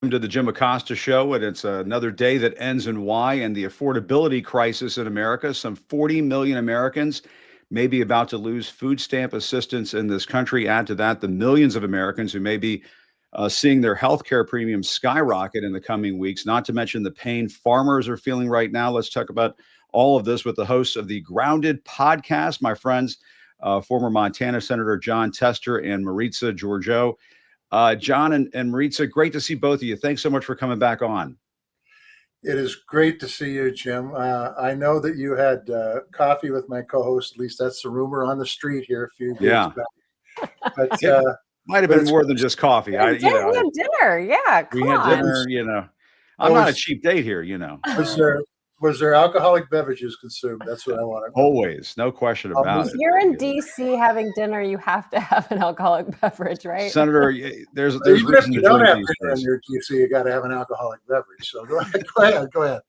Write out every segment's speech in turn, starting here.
To the Jim Acosta Show, and it's another day that ends in Y and the affordability crisis in America. Some 40 million Americans may be about to lose food stamp assistance in this country. Add to that the millions of Americans who may be seeing their health care premiums skyrocket in the coming weeks, not to mention the pain farmers are feeling right now. Let's talk about all of this with the hosts of the Grounded podcast, my friends, former Montana Senator John Tester and Maritza Georgiou. John and Maritza, great to see both of you. Thanks so much for coming back on. It is great to see you, Jim. I know that you had coffee with my co-host. At least that's the rumor on the street here a few days back. But might have been more than just coffee. We had dinner. Yeah, we had dinner. I'm not a cheap date here. Was there alcoholic beverages consumed? That's what I want to know. Always, no question about it. If you're in DC having dinner, you have to have an alcoholic beverage, right? Senator, there's even if you don't have dinner in your DC, you got to have an alcoholic beverage. So go ahead.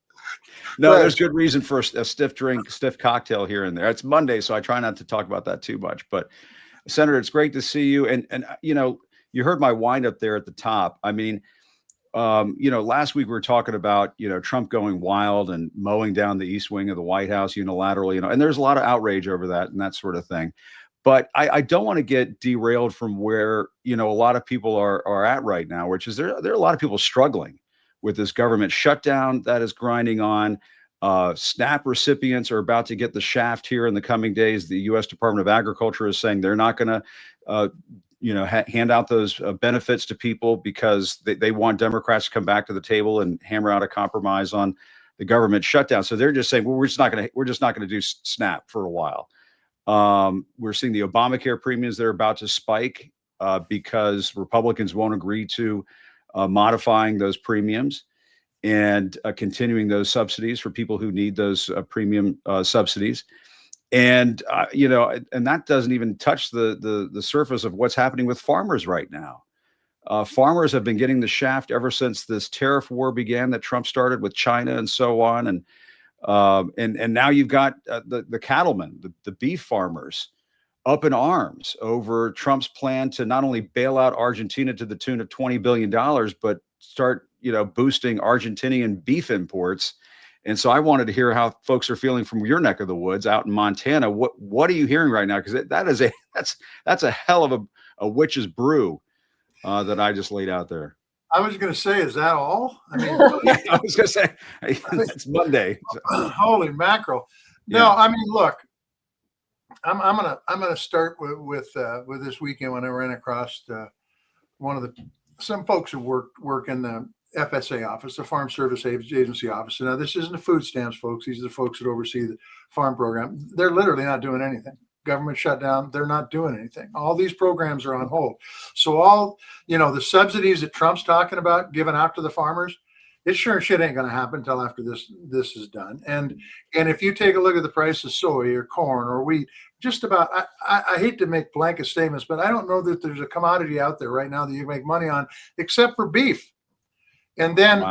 No, there's good reason for a stiff drink, stiff cocktail here and there. It's Monday, so I try not to talk about that too much. But Senator, it's great to see you. And you heard my wind up there at the top. I mean, last week we were talking about, Trump going wild and mowing down the East Wing of the White House unilaterally, and there's a lot of outrage over that and that sort of thing. But I don't want to get derailed from where, a lot of people are at right now, which is there are a lot of people struggling with this government shutdown that is grinding on. SNAP recipients are about to get the shaft here in the coming days. The U.S. Department of Agriculture is saying they're not going to hand out those benefits to people because they want Democrats to come back to the table and hammer out a compromise on the government shutdown. So they're just saying, well, we're just not going to do SNAP for a while. We're seeing the Obamacare premiums that are about to spike because Republicans won't agree to modifying those premiums and continuing those subsidies for people who need those premium subsidies. And and that doesn't even touch the surface of what's happening with farmers right now. Farmers have been getting the shaft ever since this tariff war began that Trump started with China and so on. And now you've got the cattlemen, the beef farmers, up in arms over Trump's plan to not only bail out Argentina to the tune of $20 billion, but start boosting Argentinian beef imports. And so I wanted to hear how folks are feeling from your neck of the woods out in Montana. What are you hearing right now? Because that's a hell of a witch's brew that I just laid out there. I was going to say, is that all? I mean, I was going to say it's Monday. Holy mackerel! No, I mean, look, I'm gonna start with this weekend when I ran across some folks who work in the FSA office, the Farm Service Agency office. Now, this isn't the food stamps folks. These are the folks that oversee the farm program. They're literally not doing anything. Government shutdown, they're not doing anything. All these programs are on hold. So all, the subsidies that Trump's talking about giving out to the farmers, it sure shit ain't going to happen until after this is done. And if you take a look at the price of soy or corn or wheat, just about, I hate to make blanket statements, but I don't know that there's a commodity out there right now that you make money on except for beef. And then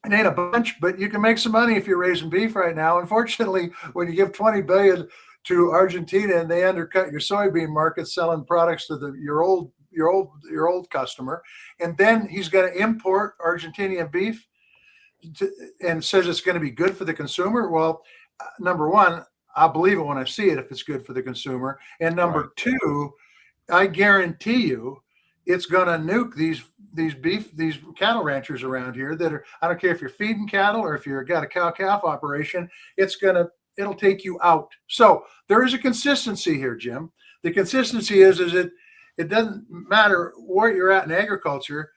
it ain't a bunch, but you can make some money if you're raising beef right now. Unfortunately, when you give $20 billion to Argentina and they undercut your soybean market selling products to your old customer, and then he's going to import Argentinian beef and says it's going to be good for the consumer. Well, number one, I'll believe it when I see it if it's good for the consumer. And number two, I guarantee you it's going to nuke these cattle ranchers around here that are, I don't care if you're feeding cattle or if you've got a cow-calf operation, it'll take you out. So there is a consistency here, Jim. The consistency is it doesn't matter where you're at in agriculture.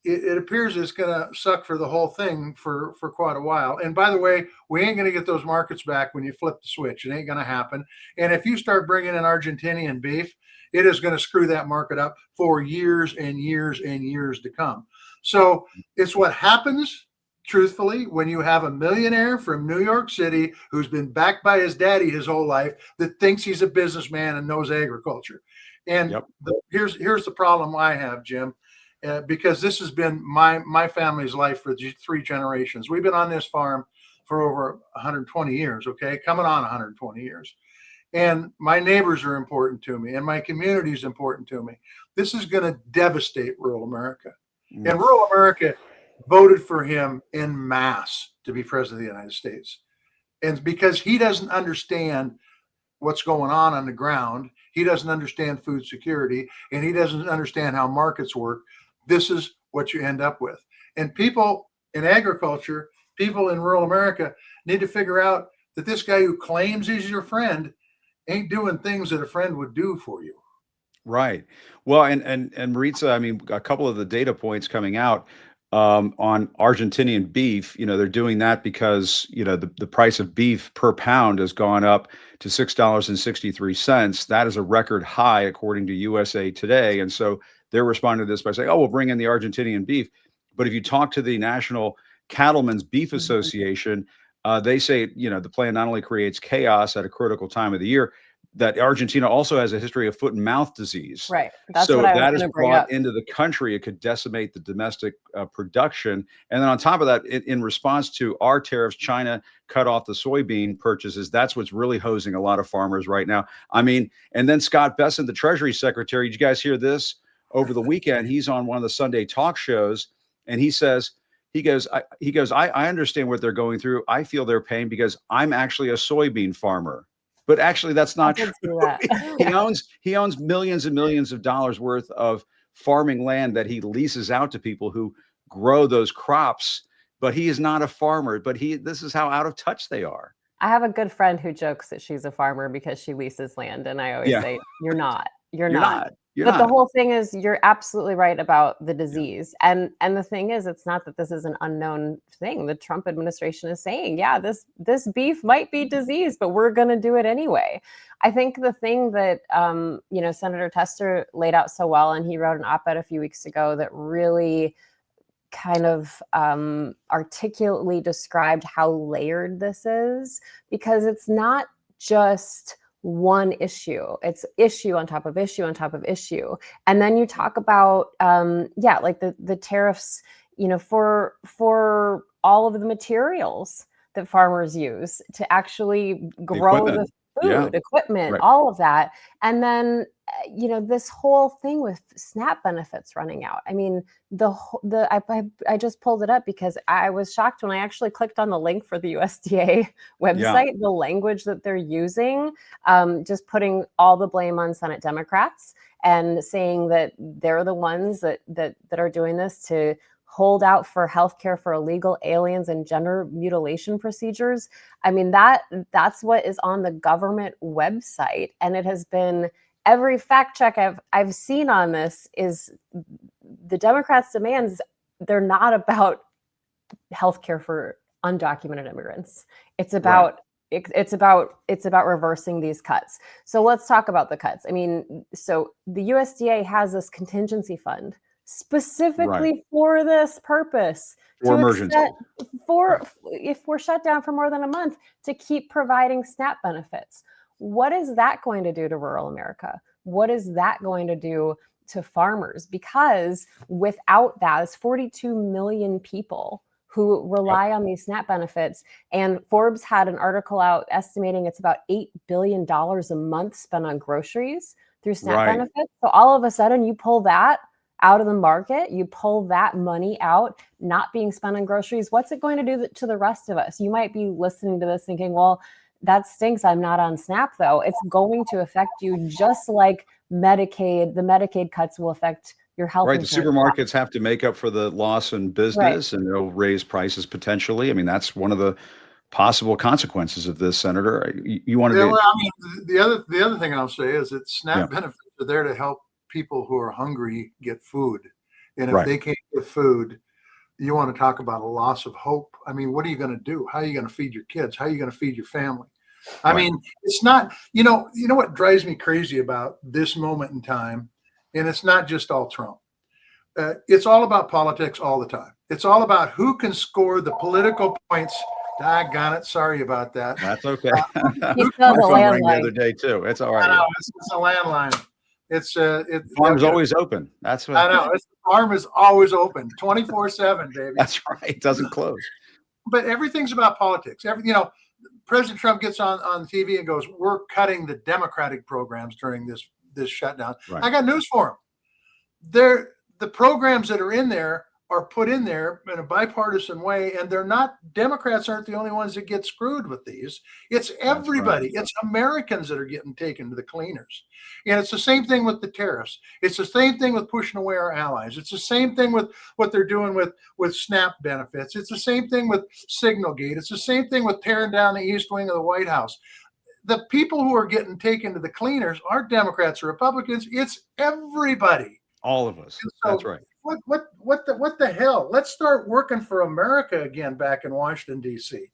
It appears it's going to suck for the whole thing for quite a while. And by the way, we ain't going to get those markets back when you flip the switch. It ain't going to happen. And if you start bringing in Argentinian beef, it is going to screw that market up for years and years and years to come. So it's what happens, truthfully, when you have a millionaire from New York City who's been backed by his daddy his whole life that thinks he's a businessman and knows agriculture. And here's the problem I have, Jim, because this has been my family's life for 3 generations. We've been on this farm for over 120 years, okay, coming on 120 years. And my neighbors are important to me, and my community is important to me. This is going to devastate rural America. And rural America voted for him en masse to be president of the United States. And because he doesn't understand what's going on the ground, he doesn't understand food security, and he doesn't understand how markets work, this is what you end up with. And people in agriculture, people in rural America need to figure out that this guy who claims he's your friend ain't doing things that a friend would do for you. Right. Well, and Maritza, I mean, a couple of the data points coming out on Argentinian beef, they're doing that because, the price of beef per pound has gone up to $6.63. That is a record high, according to USA Today. And so they're responding to this by saying, oh, we'll bring in the Argentinian beef. But if you talk to the National Cattlemen's Beef Association, they say, the plan not only creates chaos at a critical time of the year, that Argentina also has a history of foot and mouth disease. Right. That's so what I was that is gonna bring brought up. into the country. It could decimate the domestic production. And then on top of that, in response to our tariffs, China cut off the soybean purchases. That's what's really hosing a lot of farmers right now. I mean, and then Scott Bessent, the Treasury Secretary, did you guys hear this? Over the weekend, he's on one of the Sunday talk shows, and he says, I understand what they're going through. I feel their pain because I'm actually a soybean farmer. But actually, that's not true. He owns millions and millions of dollars worth of farming land that he leases out to people who grow those crops. But he is not a farmer. But this is how out of touch they are. I have a good friend who jokes that she's a farmer because she leases land, and I always say, "You're not. You're not." But the whole thing is, you're absolutely right about the disease. Yeah. And the thing is, it's not that this is an unknown thing. The Trump administration is saying, yeah, this beef might be diseased, but we're going to do it anyway. I think the thing that, Senator Tester laid out so well, and he wrote an op-ed a few weeks ago that really kind of articulately described how layered this is, because it's not just one issue. It's issue on top of issue on top of issue. And then you talk about, like the tariffs, for all of the materials that farmers use to actually grow the food, equipment, right, all of that. And then, this whole thing with SNAP benefits running out. I mean, I just pulled it up because I was shocked when I actually clicked on the link for the USDA website, the language that they're using, just putting all the blame on Senate Democrats and saying that they're the ones that are doing this to hold out for healthcare for illegal aliens and gender mutilation procedures. I mean, that's what is on the government website. And it has been every fact check I've seen on this is the Democrats' demands. They're not about healthcare for undocumented immigrants. It's about it's about reversing these cuts. So let's talk about the cuts. I mean, so the USDA has this contingency fund specifically for this purpose, for emergency, if we're shut down for more than a month, to keep providing SNAP benefits. What is that going to do to rural America? What is that going to do to farmers? Because without that, it's 42 million people who rely on these SNAP benefits. And Forbes had an article out estimating it's about $8 billion a month spent on groceries through SNAP benefits. So all of a sudden you pull that out of the market, you pull that money out, not being spent on groceries. What's it going to do to the rest of us? You might be listening to this thinking, well, that stinks. I'm not on SNAP though. It's going to affect you just like Medicaid. The Medicaid cuts will affect your health. Right. The supermarkets have to make up for the loss in business, and they'll raise prices potentially. I mean, that's one of the possible consequences of this, Senator. You want to be? Well, I mean, the other thing I'll say is that SNAP benefits are there to help people who are hungry get food, and if they can't get food, you want to talk about a loss of hope. I mean, what are you going to do? How are you going to feed your kids? How are you going to feed your family? I mean, it's not, you know what drives me crazy about this moment in time, and it's not just all Trump. It's all about politics all the time. It's all about who can score the political points. Doggone it. Sorry about that. That's okay. My phone rang the other day too. It's all right. I know, it's a landline. The farm's always open. That's what I know. The farm is always open, 24/7, baby. That's right. It doesn't close. But everything's about politics. President Trump gets on TV and goes, "We're cutting the Democratic programs during this shutdown." I got news for him. the programs that are in there are put in there in a bipartisan way, and they're not, Democrats aren't the only ones that get screwed with these. It's everybody. Right. It's Americans that are getting taken to the cleaners. And it's the same thing with the tariffs. It's the same thing with pushing away our allies. It's the same thing with what they're doing with SNAP benefits. It's the same thing with Signalgate. It's the same thing with tearing down the East Wing of the White House. The people who are getting taken to the cleaners aren't Democrats or Republicans. It's everybody. All of us. So, that's right. What the hell? Let's start working for America again back in Washington, D.C.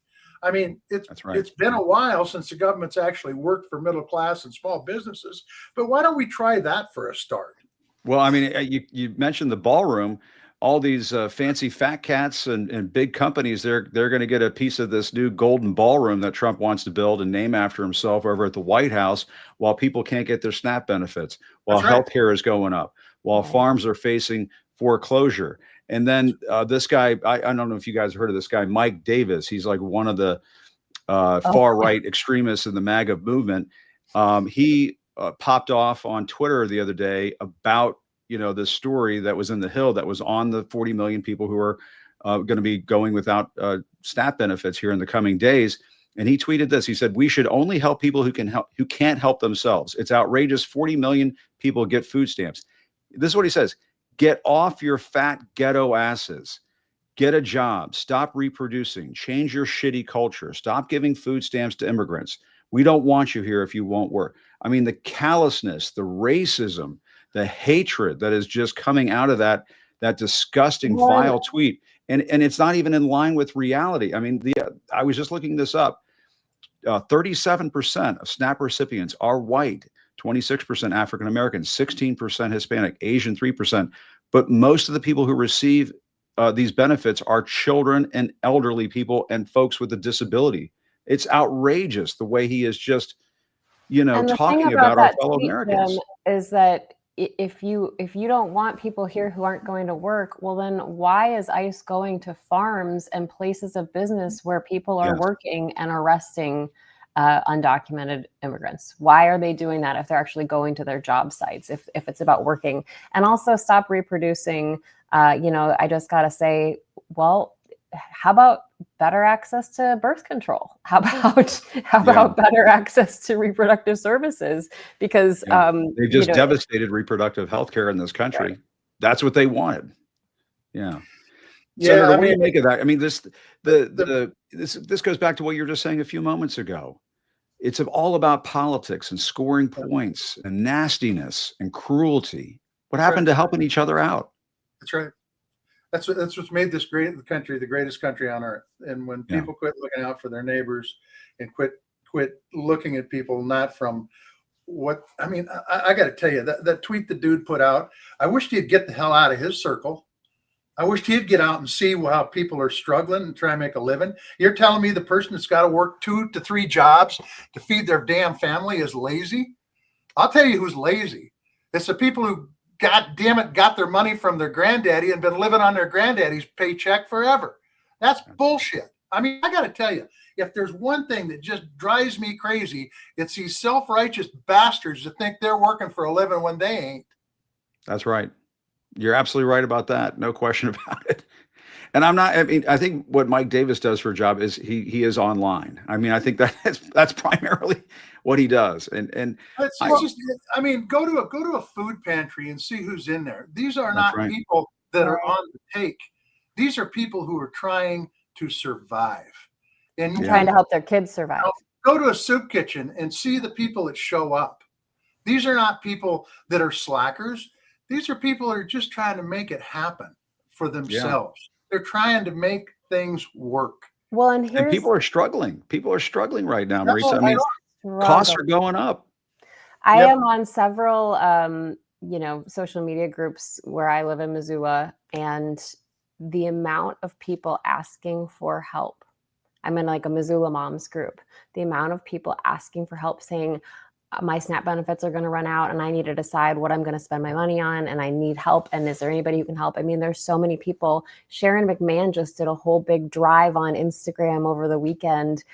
I mean, it's been a while since the government's actually worked for middle class and small businesses, but why don't we try that for a start? Well, I mean, you mentioned the ballroom. All these fancy fat cats and big companies, they're going to get a piece of this new golden ballroom that Trump wants to build and name after himself over at the White House, while people can't get their SNAP benefits, while healthcare is going up, while farms are facing foreclosure. And then this guy, I don't know if you guys heard of this guy, Mike Davis. He's like one of the far-right extremists in the MAGA movement. He popped off on Twitter the other day about, this story that was in the Hill that was on the 40 million people who are going to be going without SNAP benefits here in the coming days. And he tweeted this. He said, "We should only help people who can't help themselves. It's outrageous. 40 million people get food stamps." This is what he says. "Get off your fat ghetto asses. Get a job. Stop reproducing. Change your shitty culture. Stop giving food stamps to immigrants. We don't want you here if you won't work." I mean, the callousness, the racism, the hatred that is just coming out of that disgusting, vile tweet. And it's not even in line with reality. I mean, I was just looking this up. 37% of SNAP recipients are white, 26% African American, 16% Hispanic, Asian 3%. But most of the people who receive these benefits are children and elderly people and folks with a disability. It's outrageous the way he is just, talking about our fellow Americans. Is that if you don't want people here who aren't going to work, well, then why is ICE going to farms and places of business where people are working and arresting undocumented immigrants? Why are they doing that if they're actually going to their job sites, if it's about working? And also stop reproducing. I just got to say, well, how about better access to birth control? How about better access to reproductive services? Because they've just devastated reproductive health care in this country. Right. That's what they wanted. Yeah. Senator, what do you make of that? I mean, this goes back to what you were just saying a few moments ago. It's all about politics and scoring points and nastiness and cruelty. What happened to helping each other out? That's right. That's what's made this country the greatest country on earth. And when people quit looking out for their neighbors and quit looking at people not from what, I mean, I got to tell you, that tweet the dude put out, I wish he'd get the hell out of his circle. I wish he'd get out and see how people are struggling and try and make a living. You're telling me the person that's got to work 2 to 3 jobs to feed their damn family is lazy? I'll tell you who's lazy. It's the people who, God damn it, got their money from their granddaddy and been living on their granddaddy's paycheck forever. That's bullshit. I mean, I got to tell you, if there's one thing that just drives me crazy, it's these self-righteous bastards that think they're working for a living when they ain't. That's right. You're absolutely right about that. No question about it. And I think what Mike Davis does for a job is he is online. I mean, I think that's primarily what he does. And go to a food pantry and see who's in there. These are not people that are on the take. These are people who are trying to survive. And trying to help their kids survive. Go to a soup kitchen and see the people that show up. These are not people that are slackers. These are people that are just trying to make it happen for themselves. Yeah. They're trying to make things work. Well, and people are struggling. People are struggling right now, Marisa. I mean, costs are going up. I am on several, social media groups where I live in Missoula, and the amount of people asking for help. I'm in like a Missoula moms group. The amount of people asking for help, saying, my SNAP benefits are going to run out and I need to decide what I'm going to spend my money on and I need help. And is there anybody who can help? I mean, there's so many people. Sharon McMahon just did a whole big drive on Instagram over the weekend,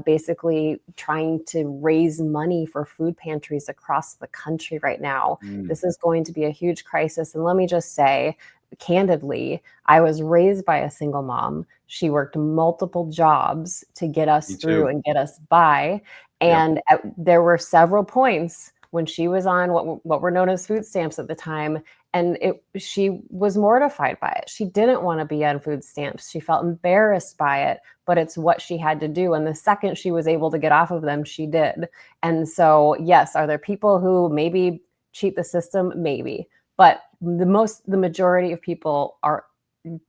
basically trying to raise money for food pantries across the country right now. This is going to be a huge crisis. And let me just say, candidly, I was raised by a single mom. She worked multiple jobs to get us through and get us by. And there were several points when she was on what were known as food stamps at the time. And she was mortified by it. She didn't want to be on food stamps. She felt embarrassed by it, but it's what she had to do. And the second she was able to get off of them, she did. And so, yes, are there people who maybe cheat the system? Maybe. But the majority of people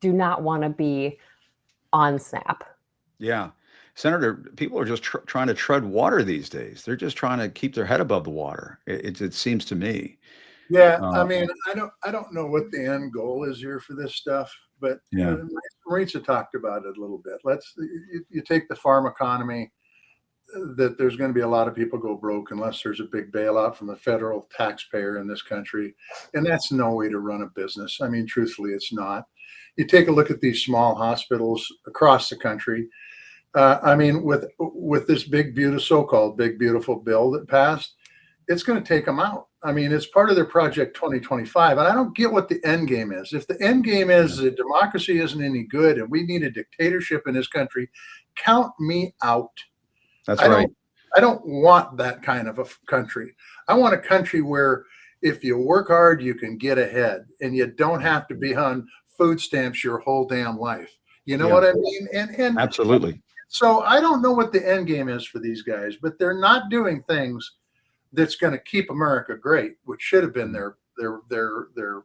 do not want to be on SNAP. Yeah. Senator, people are just trying to tread water these days. They're just trying to keep their head above the water. It seems to me. Yeah. I mean, I don't know what the end goal is here for this stuff, but Maritza talked about it a little bit. You take the farm economy, that there's going to be a lot of people go broke unless there's a big bailout from the federal taxpayer in this country. And that's no way to run a business. I mean, truthfully, it's not. You take a look at these small hospitals across the country. I mean, with this so-called big, beautiful bill that passed, it's going to take them out. I mean, it's part of their Project 2025. And I don't get what the end game is. If the end game is that democracy isn't any good and we need a dictatorship in this country, count me out. That's right. I don't want that kind of a country. I want a country where if you work hard, you can get ahead and you don't have to be on food stamps your whole damn life. You know what I mean? And absolutely. So I don't know what the end game is for these guys, but they're not doing things that's going to keep America great, which should have been their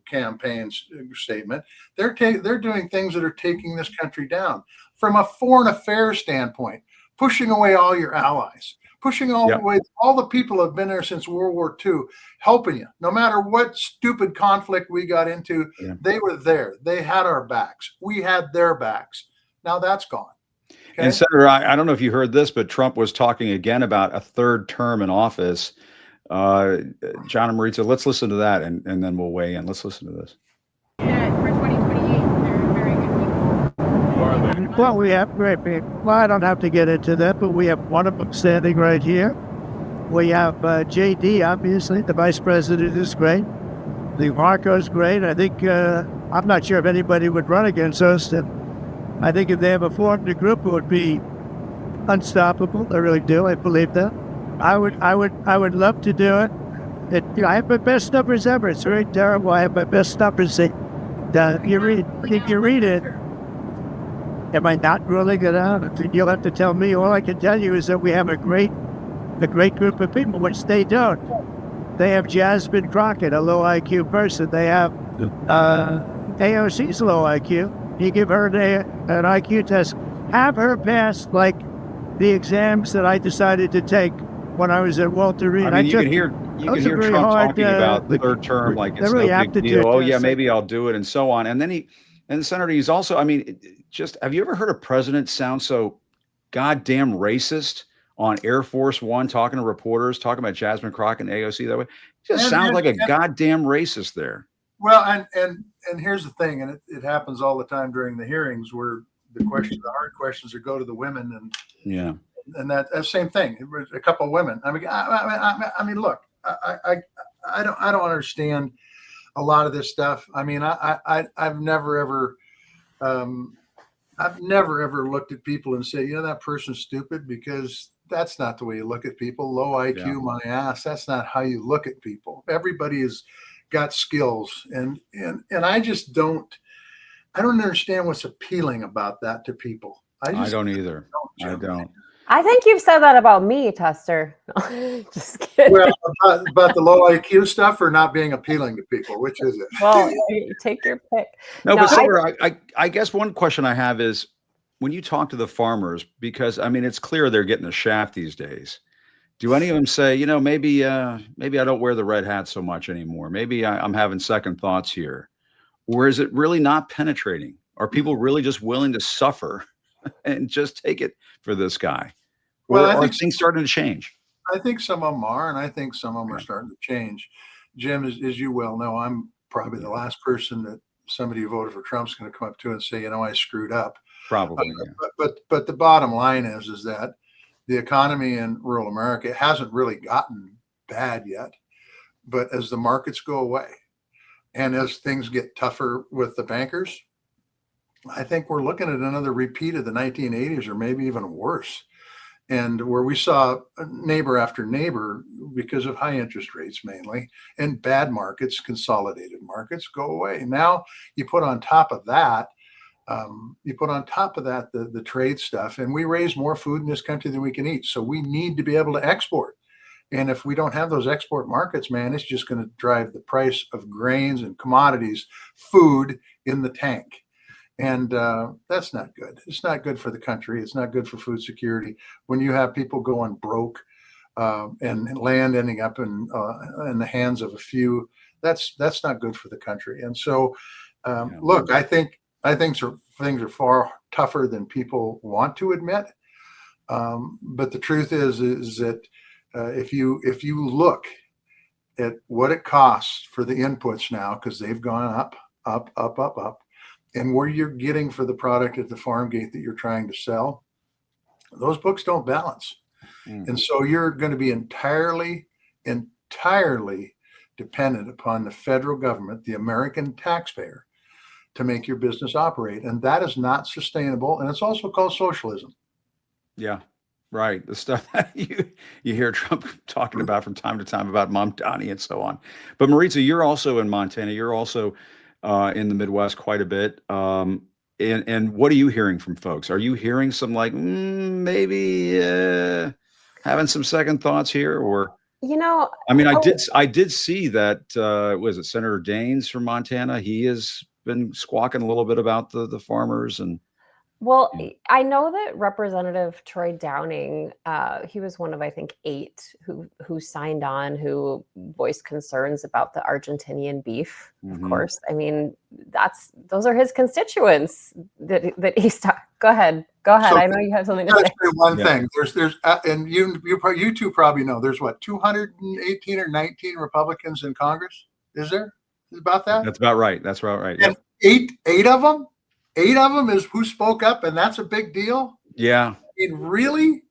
campaign statement. They're doing things that are taking this country down from a foreign affairs standpoint. Pushing away all your allies, pushing away all the people who have been there since World War II, helping you. No matter what stupid conflict we got into, they were there. They had our backs. We had their backs. Now that's gone. Okay? And Senator, I don't know if you heard this, but Trump was talking again about a third term in office. John and Maritza, let's listen to that and then we'll weigh in. Let's listen to this. Yeah, for 2028, they're very good people. Well, we have great people. Well, I don't have to get into that, but we have one of them standing right here. We have JD, obviously. The vice president is great. The Marco's great. I think, I'm not sure if anybody would run against us. And I think if they ever formed a group, it would be unstoppable. I really do. I believe that. I would love to do it. I have my best numbers ever. It's very terrible. I have my best numbers. If you read it, am I not ruling it out? You'll have to tell me. All I can tell you is that we have a great group of people, which they don't. They have Jasmine Crockett, a low IQ person. They have AOC's low IQ. You give her an IQ test. Have her pass like the exams that I decided to take when I was at Walter Reed. I mean, you can hear Trump talking about the third term like it's no big deal. Oh yeah, maybe I'll do it and so on. And then Senator, he's also, I mean, have you ever heard a president sound so goddamn racist on Air Force One, talking to reporters, talking about Jasmine Crockett and AOC that way? He just sounds like a goddamn racist there. Well, and here's the thing, and it happens all the time during the hearings where the hard questions are go to the women, and that same thing. A couple of women. I mean, look, I don't understand a lot of this stuff. I mean, I've never ever looked at people and say, that person's stupid, because that's not the way you look at people. Low IQ, my ass. That's not how you look at people. Everybody has got skills, and I just don't understand what's appealing about that to people. I don't either. I don't. I think you've said that about me, Tester. Just kidding. Well, about the low IQ stuff or not being appealing to people, which is it? Well, take your pick. No, but Silver, I guess one question I have is, when you talk to the farmers, because I mean, it's clear they're getting the shaft these days. Do any of them say, maybe I don't wear the red hat so much anymore. Maybe I'm having second thoughts here. Or is it really not penetrating? Are people really just willing to suffer and just take it for this guy? Or are things starting to change? I think some of them are, and I think some of them are Yeah. starting to change. Jim, as you well know, I'm probably the last person that somebody who voted for Trump's going to come up to and say, I screwed up. Probably. Yeah. But the bottom line is that the economy in rural America hasn't really gotten bad yet. But as the markets go away and as things get tougher with the bankers, I think we're looking at another repeat of the 1980s or maybe even worse. And where we saw neighbor after neighbor, because of high interest rates mainly, and bad markets, consolidated markets, go away. Now you put on top of that, the trade stuff, and we raise more food in this country than we can eat. So we need to be able to export. And if we don't have those export markets, man, it's just going to drive the price of grains and commodities, food in the tank. And that's not good. It's not good for the country. It's not good for food security. When you have people going broke and land ending up in the hands of a few, that's not good for the country. And so, look, I think things are far tougher than people want to admit. But the truth is that if you look at what it costs for the inputs now, because they've gone up, and where you're getting for the product at the farm gate that you're trying to sell, those books don't balance. And so you're going to be entirely dependent upon the federal government, the American taxpayer, to make your business operate. And that is not sustainable. And it's also called socialism. Yeah. Right. The stuff that you hear Trump talking about from time to time about Mamdani and so on. But Maritza, you're also in Montana. You're also in the Midwest quite a bit. And what are you hearing from folks? Are you hearing some like maybe having some second thoughts here? Or, I mean, I did see that was it Senator Daines from Montana? He has been squawking a little bit about the farmers and. Well, I know that Representative Troy Downing, he was one of, I think, 8 who signed on, who voiced concerns about the Argentinian beef, of course. I mean, those are his constituents that he's Go ahead. So, I know you have something to say. One thing. There's and you two probably know, there's what, 218 or 19 Republicans in Congress? Is there? Is about that? That's about right. That's about right. And eight of them? 8 of them is who spoke up, and that's a big deal. Yeah. Really,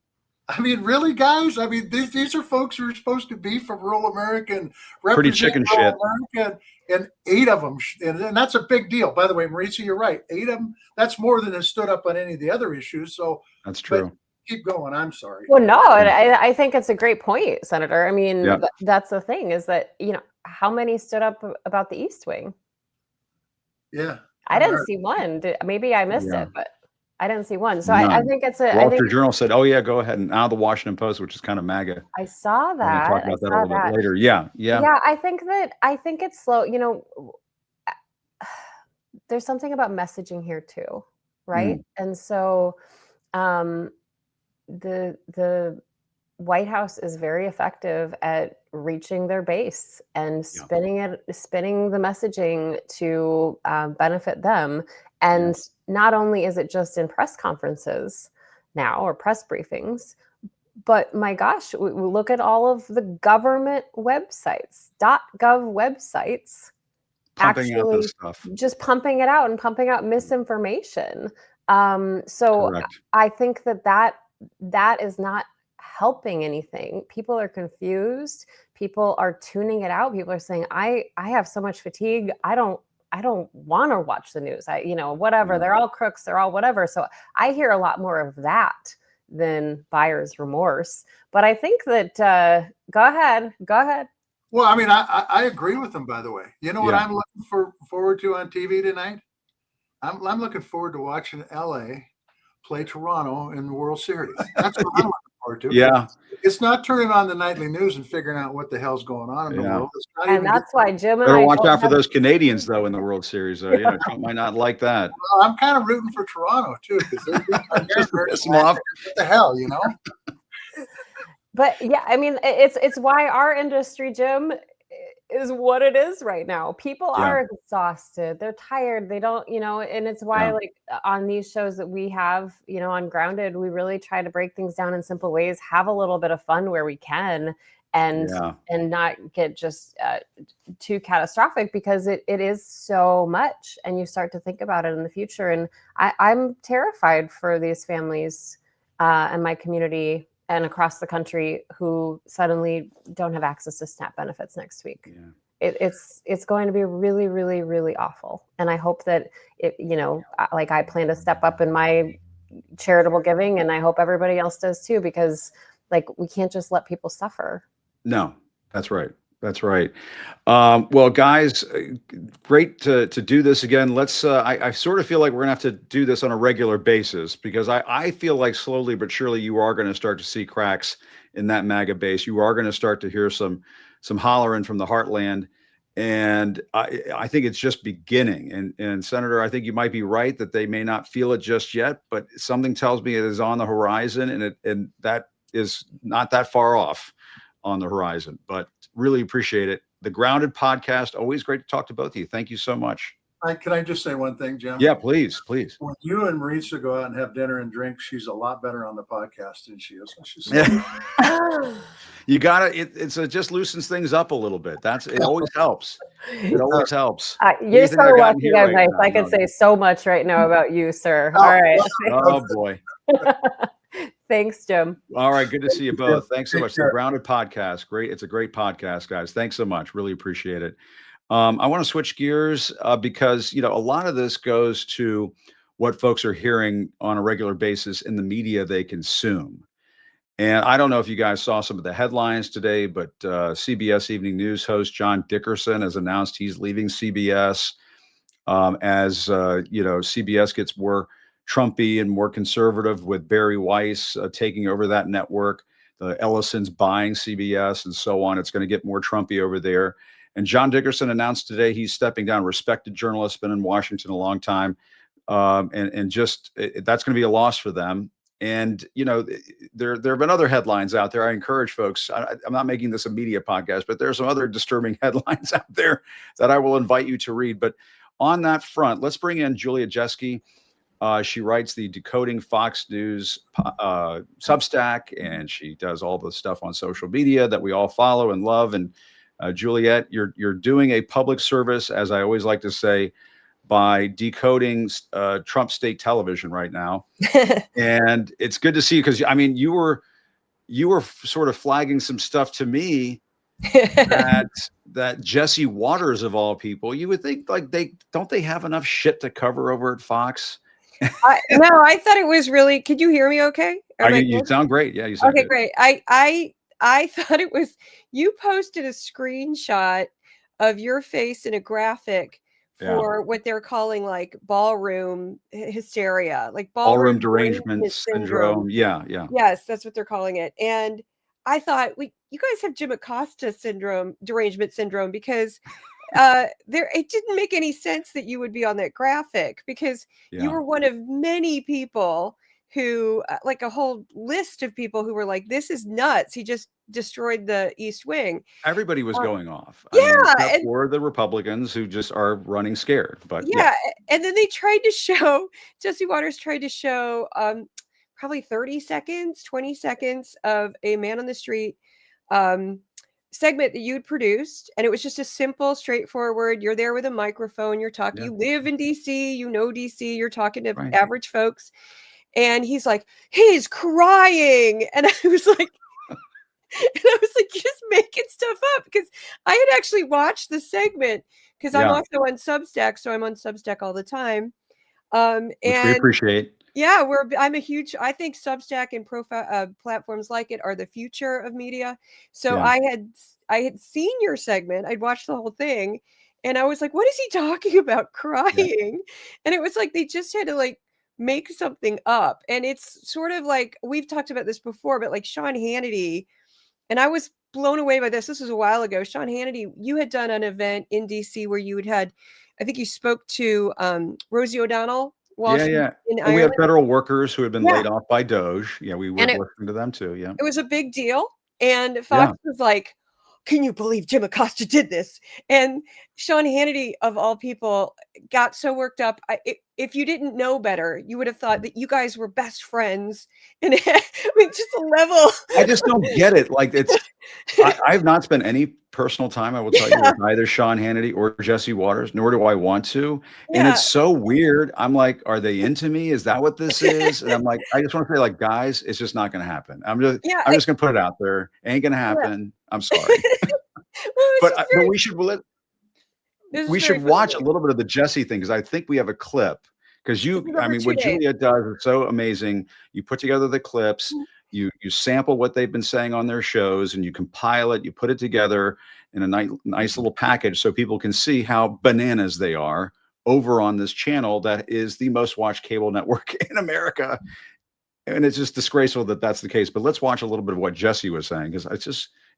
guys. I mean, these are folks who are supposed to be from rural America and pretty chicken shit. America, and 8 of them, and that's a big deal. By the way, Maritza, you're right. 8 of them. That's more than has stood up on any of the other issues. So that's true. Keep going. I'm sorry. Well, no, I think it's a great point, Senator. I mean, that's the thing is that how many stood up about the East Wing? Yeah. I didn't see one. Maybe I missed it, but I didn't see one. So I think it's Wall Street Journal said, "Oh yeah, go ahead." And now the Washington Post, which is kind of MAGA. I saw that. We'll talk about that a little bit later. Yeah. Yeah, I think it's slow. There's something about messaging here too, right? And so, the White House is very effective at reaching their base and spinning the messaging to benefit them. And not only is it just in press conferences now or press briefings, but my gosh, we look at all of the government websites, .gov websites, pumping out this stuff, just pumping it out and pumping out misinformation. So correct. I think that is not helping anything. People are confused. People are tuning it out. People are saying, I have so much fatigue. I don't want to watch the news. Whatever. They're all crooks. They're all whatever. So I hear a lot more of that than buyer's remorse. But I think that, go ahead. Well, I mean, I agree with them, by the way. You know what I'm looking forward to on TV tonight? I'm looking forward to watching LA play Toronto in the World Series. That's what I'm looking forward to. Yeah. It's not turning on the nightly news and figuring out what the hell's going on in the world. And that's why Jim and I watch out for those Canadians though in the World Series. Trump might not like that. Well, I'm kind of rooting for Toronto too because they're piss them off. What the hell, But yeah, I mean, it's why our industry, Jim, is what it is right now. People are exhausted. They're tired. They don't, and it's why like on these shows that we have, on Grounded, we really try to break things down in simple ways, have a little bit of fun where we can, and not get just too catastrophic, because it is so much, and you start to think about it in the future. And I'm terrified for these families and my community and across the country who suddenly don't have access to SNAP benefits next week. It's going to be really, really, really awful. And I hope that like I plan to step up in my charitable giving, and I hope everybody else does too, because like we can't just let people suffer. No, that's right. That's right. Well, guys, great to do this again. Let's, I sort of feel like we're gonna have to do this on a regular basis, because I feel like slowly but surely you are going to start to see cracks in that MAGA base. You are going to start to hear some hollering from the heartland. And I think it's just beginning. And Senator, I think you might be right that they may not feel it just yet, but something tells me it is on the horizon, and that is not that far off on the horizon. But really appreciate it. The Grounded podcast, always great to talk to both of you. Thank you so much. Can I just say one thing, Jim? Yeah, please. When you and Marisa go out and have dinner and drink, she's a lot better on the podcast than she is when she's You gotta, it's just loosens things up a little bit. It always helps. It always helps. You're so lucky, guys. Right, I could say so much right now about you, sir. All right. Oh boy. Thanks, Jim. All right. Good to see you both. Thanks so much. The Grounded podcast. Great. It's a great podcast, guys. Thanks so much. Really appreciate it. I want to switch gears because, a lot of this goes to what folks are hearing on a regular basis in the media they consume. And I don't know if you guys saw some of the headlines today, but CBS Evening News host John Dickerson has announced he's leaving CBS as CBS gets more Trumpy and more conservative, with Barry Weiss taking over that network. The Ellisons buying CBS and so on. It's going to get more Trumpy over there. And John Dickerson announced today he's stepping down. Respected journalist, been in Washington a long time, and just that's going to be a loss for them. And there have been other headlines out there. I encourage folks. I'm not making this a media podcast, but there are some other disturbing headlines out there that I will invite you to read. But on that front, let's bring in Juliet Jeske. She writes the Decoding Fox News Substack, and she does all the stuff on social media that we all follow and love. And Juliet, you're doing a public service, as I always like to say, by decoding Trump state television right now. And it's good to see you, because you were sort of flagging some stuff to me that Jesse Waters, of all people, you would think like they have enough shit to cover over at Fox. No, I thought it was really. Could you hear me? Okay. You sound great. Yeah, you sound okay. Good. Great. I thought it was. You posted a screenshot of your face in a graphic for what they're calling like ballroom hysteria, like ballroom derangement syndrome. Yeah. Yes, that's what they're calling it. And I thought, you guys have Jim Acosta syndrome, derangement syndrome, because it didn't make any sense that you would be on that graphic, because you were one of many people who, like a whole list of people who were like, this is nuts. He just destroyed the East Wing. Everybody was going off. Except for the Republicans who just are running scared. But and then they tried to show, Jesse Waters tried to show probably 30 seconds, 20 seconds of a man on the street segment that you'd produced, and it was just a simple, straightforward, you're there with a microphone, you're talking, you live in DC, DC, you're talking to average folks, and he's like, he's crying, and I was like just making stuff up, because I had actually watched the segment, because I'm also on Substack, so I'm on Substack all the time, which we appreciate. Yeah, I think Substack and platforms like it are the future of media. So I had seen your segment. I'd watched the whole thing, and I was like, what is he talking about, crying? And it was like they just had to like make something up. And it's sort of like, we've talked about this before, but like Sean Hannity, and I was blown away by this. This was a while ago. Sean Hannity, you had done an event in DC where you had I think you spoke to Rosie O'Donnell. And we have federal workers who had been laid off by Doge. Yeah, we were listening to them too. Yeah, it was a big deal. And Fox was like, can you believe Jim Acosta did this? And Sean Hannity, of all people, got so worked up. If you didn't know better, you would have thought that you guys were best friends. And I mean, just a level. I just don't get it. Like I have not spent any personal time, I will tell you, with either Sean Hannity or Jesse Waters, nor do I want to. And it's so weird. I'm like, are they into me? Is that what this is? And I'm like, I just want to say, like, guys, it's just not going to happen. I'm just going to put it out there. Ain't going to happen. I'm sorry. But we should watch a little bit of the Jesse thing, because I think we have a clip. Because what Juliet does is so amazing. You put together the clips, you sample what they've been saying on their shows, and you compile it, you put it together in a nice little package so people can see how bananas they are over on this channel that is the most watched cable network in America. And it's just disgraceful that that's the case. But let's watch a little bit of what Jesse was saying, because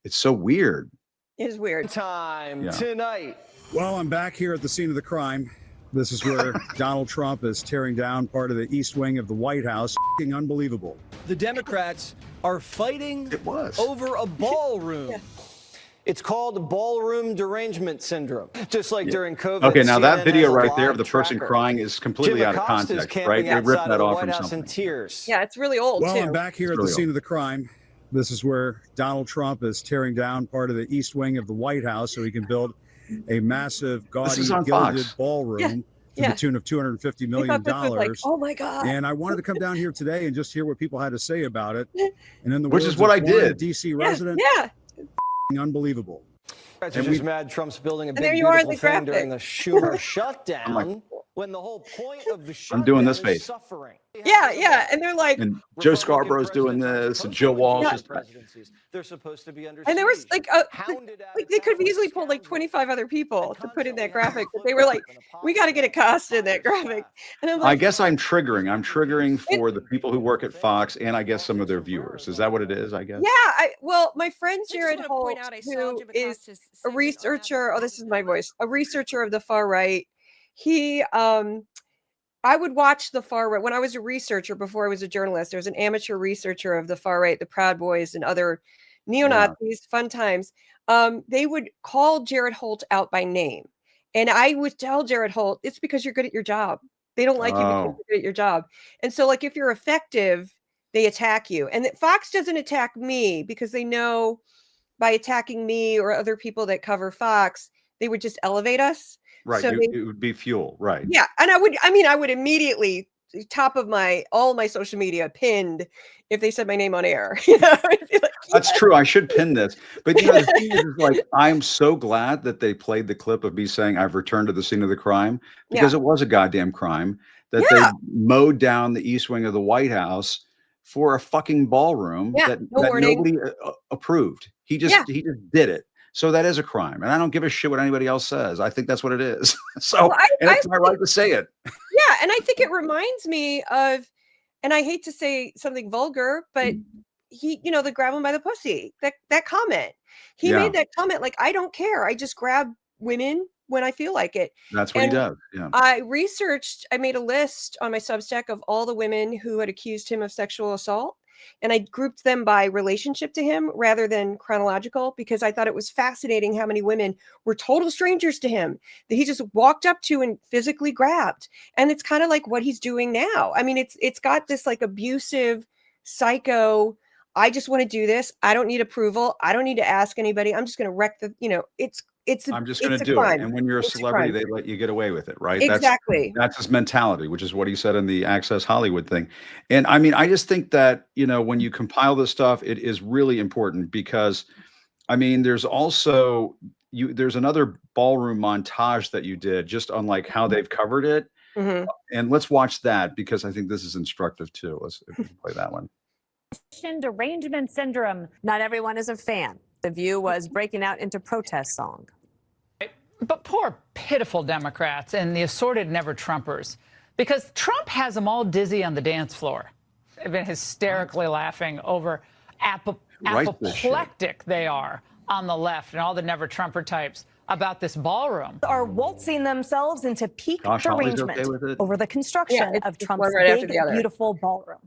it's so weird. It is weird. Tonight. Well, I'm back here at the scene of the crime. This is where Donald Trump is tearing down part of the East Wing of the White House. F***ing unbelievable. The Democrats are fighting over a ballroom. It's called ballroom derangement syndrome, just like during COVID. Okay, now that video right there of the person crying is completely out of context, right? They ripped that off from something. Tears. Yeah, it's really old, Well, I'm back here at the scene of the crime. This is where Donald Trump is tearing down part of the East Wing of the White House so he can build a massive, gaudy, gilded ballroom to the tune of $250 million. Like, oh my God. And I wanted to come down here today and just hear what people had to say about it. And in the Which is what I did. DC resident. Unbelievable. And just mad Trump's building a big beautiful thing during the Schumer shutdown, when the whole point of the shutdown I'm doing this face. Suffering. Yeah. And they're like, and Joe Scarborough's doing this, and Joe Walsh is. They're supposed to be under. And there was like they could have easily pulled like 25 other people to put in that graphic, but they were like, we got to get Acosta in that graphic. And I'm like, I guess I'm triggering. I'm triggering for the people who work at Fox, and I guess some of their viewers. Is that what it is? I guess. Yeah. Well, my friend Jared Holt, who is a researcher. Oh, this is my voice. A researcher of the far right. He I would watch the far right when I was a researcher before I was a journalist. There was an amateur researcher of the far right, the Proud Boys and other neo-Nazis, fun times. They would call Jared Holt out by name. And I would tell Jared Holt, it's because you're good at your job. They don't like you because you're good at your job. And so like if you're effective, they attack you. And Fox doesn't attack me because they know by attacking me or other people that cover Fox, they would just elevate us. Right. So it would be fuel. Right. Yeah. And I would immediately top of all my social media pinned if they said my name on air. That's true. I should pin this. But the thing is, like, I'm so glad that they played the clip of me saying I've returned to the scene of the crime, because it was a goddamn crime that they mowed down the East Wing of the White House for a fucking ballroom that nobody approved. He just did it. So that is a crime. And I don't give a shit what anybody else says. I think that's what it is. So it's my right to say it. Yeah. And I think it reminds me of, and I hate to say something vulgar, but he, the grab him by the pussy, that comment. He made that comment like, I don't care. I just grab women when I feel like it. That's what he does. Yeah. I made a list on my Substack of all the women who had accused him of sexual assault. And I grouped them by relationship to him rather than chronological, because I thought it was fascinating how many women were total strangers to him that he just walked up to and physically grabbed. And it's kind of like what he's doing now. I mean, it's got this like abusive, psycho, I just want to do this. I don't need approval. I don't need to ask anybody. I'm just going to wreck I'm just going to do it. And when you're a celebrity, they let you get away with it, right? Exactly. That's his mentality, which is what he said in the Access Hollywood thing. And I mean, I just think that, when you compile this stuff, it is really important because, I mean, there's also, there's another ballroom montage that you did just on like how they've covered it. Mm-hmm. And let's watch that because I think this is instructive too. Let's play that one. Derangement syndrome. Not everyone is a fan. The View was breaking out into protest song. But poor, pitiful Democrats and the assorted never-Trumpers, because Trump has them all dizzy on the dance floor. They've been hysterically laughing over apoplectic they are on the left and all the never-Trumper types about this ballroom. Are waltzing themselves into peak derangement over the construction of Trump's big, beautiful ballroom.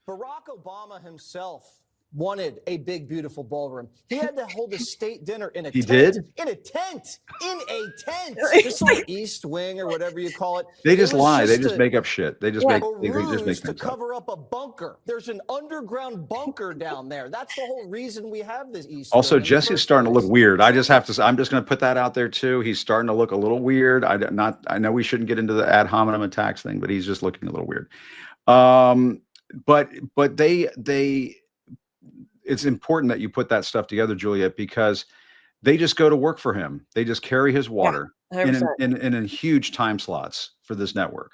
Barack Obama himself wanted a big, beautiful ballroom. He had to hold a state dinner in a He tent. did? In a tent. This little East Wing or whatever you call it. They just lie. They Just just make up shit. They just make a they just make ruse to things up. cover up a bunker. There's an underground bunker down there. That's the whole reason we have this East Also, Wing in the Jesse's first starting to look place. weird. I'm just going to put that out there too. He's starting to look a little weird. I know we shouldn't get into the ad hominem attacks thing, but he's just looking a little weird. But it's important that you put that stuff together, Juliet, because they just go to work for him. They just carry his water in huge time slots for this network.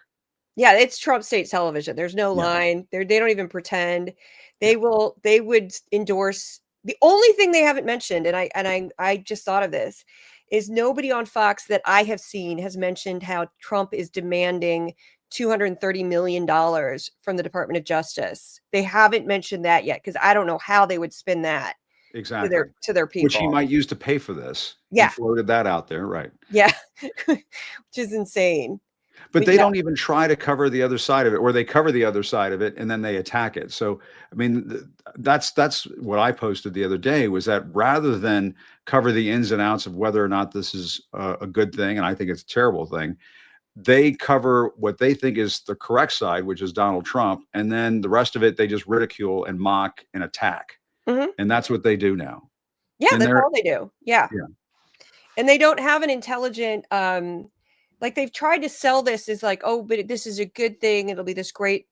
Yeah, it's Trump state television. There's no line. They don't even pretend. They would endorse. The only thing they haven't mentioned, and I just thought of this, is nobody on Fox that I have seen has mentioned how Trump is demanding $230 million from the Department of Justice. They haven't mentioned that yet, because I don't know how they would spin that exactly to their people, which he might use to pay for this. Yeah, he floated that out there, right? Yeah, which is insane. But they don't even try to cover the other side of it, or they cover the other side of it and then they attack it. So, I mean, that's what I posted the other day, was that rather than cover the ins and outs of whether or not this is a good thing, and I think it's a terrible thing, they cover what they think is the correct side, which is Donald Trump. And then the rest of it, they just ridicule and mock and attack. And that's what they do now. Yeah, and that's all they do. Yeah. And they don't have an intelligent, like they've tried to sell this as like, oh, but this is a good thing. It'll be this great,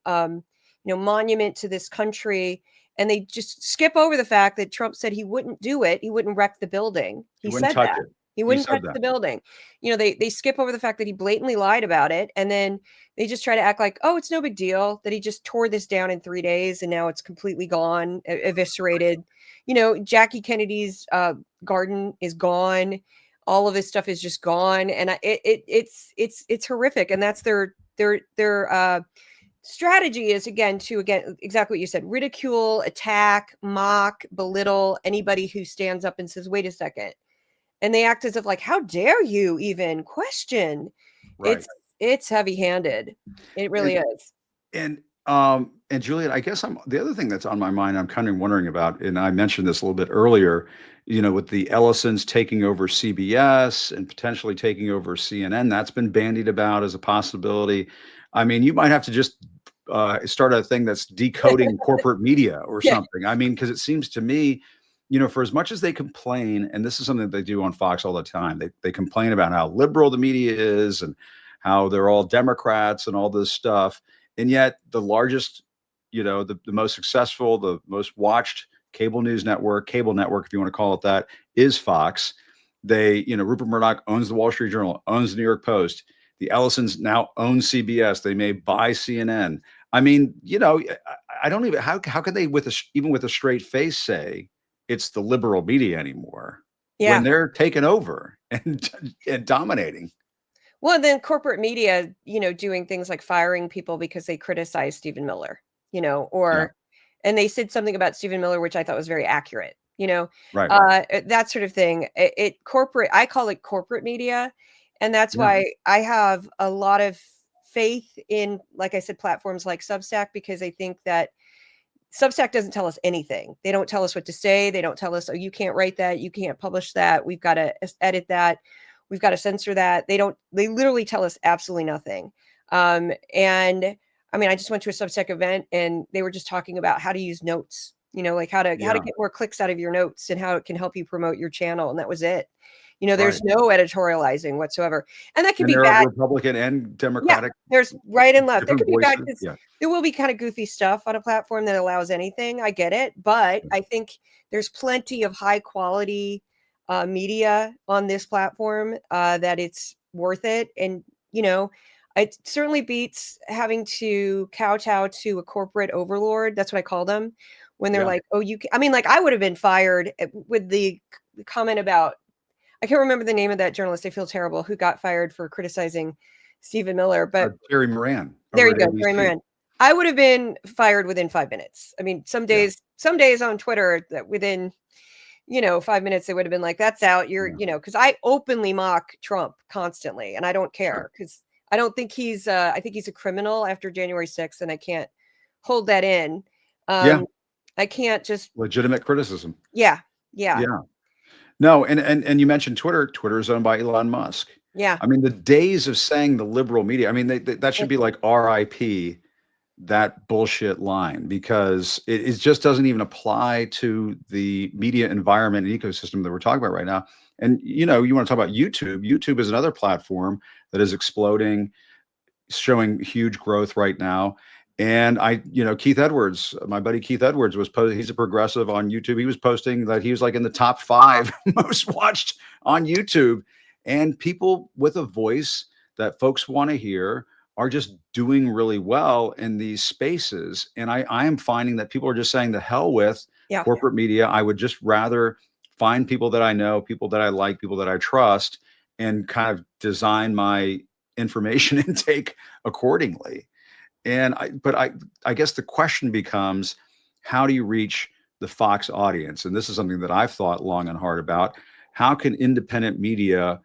monument to this country. And they just skip over the fact that Trump said he wouldn't do it. He wouldn't wreck the building. He said that. He wouldn't touch the building. They skip over the fact that he blatantly lied about it. And then they just try to act like, oh, it's no big deal that he just tore this down in 3 days and now it's completely gone, eviscerated. Jackie Kennedy's garden is gone. All of this stuff is just gone. And it's horrific. And that's their strategy is, again, exactly what you said: ridicule, attack, mock, belittle anybody who stands up and says, wait a second. And they act as if like, how dare you even question? Right. It's heavy-handed. It really is. And Juliet, I guess the other thing that's on my mind, I'm kind of wondering about, and I mentioned this a little bit earlier, with the Ellisons taking over CBS and potentially taking over CNN, that's been bandied about as a possibility. I mean, you might have to just start a thing that's decoding corporate media or something. I mean, because it seems to me, for as much as they complain, and this is something that they do on Fox all the time, they complain about how liberal the media is and how they're all Democrats and all this stuff. And yet the largest, the most successful, the most watched cable network, if you want to call it that, is Fox. Rupert Murdoch owns the Wall Street Journal, owns the New York Post. The Ellisons now own CBS. They may buy CNN. I mean, I don't even, how can they even with a straight face say it's the liberal media anymore when they're taking over and dominating? Well, then corporate media, doing things like firing people because they criticize Stephen Miller, and they said something about Stephen Miller, which I thought was very accurate, right. That sort of thing. I call it corporate media. And that's why I have a lot of faith in, like I said, platforms like Substack, because I think that Substack doesn't tell us anything. They don't tell us what to say. They don't tell us, oh, you can't write that. You can't publish that. We've got to edit that. We've got to censor that. They literally tell us absolutely nothing. And I mean, I just went to a Substack event and they were just talking about how to use notes, like how to get more clicks out of your notes and how it can help you promote your channel. And that was it. There's no editorializing whatsoever. And that can be bad. Republican and Democratic. Yeah, there's right and left. That could be bad because there will be kind of goofy stuff on a platform that allows anything. I get it. But I think there's plenty of high quality media on this platform that it's worth it. And, it certainly beats having to kowtow to a corporate overlord. That's what I call them when they're like, oh, I would have been fired with the comment about, I can't remember the name of that journalist. I feel terrible, who got fired for criticizing Stephen Miller, but Terry Moran. There you go, Terry Moran. I would have been fired within 5 minutes. I mean, some days on Twitter that within, 5 minutes, they would have been like, that's out. Because I openly mock Trump constantly and I don't care because I don't think I think he's a criminal after January 6th and I can't hold that in. I can't just legitimate criticism. Yeah. No, and you mentioned Twitter. Twitter is owned by Elon Musk. Yeah. I mean, the days of saying the liberal media, I mean, that should be like RIP, that bullshit line, because it just doesn't even apply to the media environment and ecosystem that we're talking about right now. And, you want to talk about YouTube. YouTube is another platform that is exploding, showing huge growth right now. And Keith Edwards, my buddy Keith Edwards was posting, he's a progressive on YouTube. He was posting that he was like in the top 5 most watched on YouTube. And people with a voice that folks want to hear are just doing really well in these spaces. And I am finding that people are just saying the hell with corporate media. I would just rather find people that I know, people that I like, people that I trust, and kind of design my information intake accordingly. But I guess the question becomes, how do you reach the Fox audience? And this is something that I've thought long and hard about. How can independent media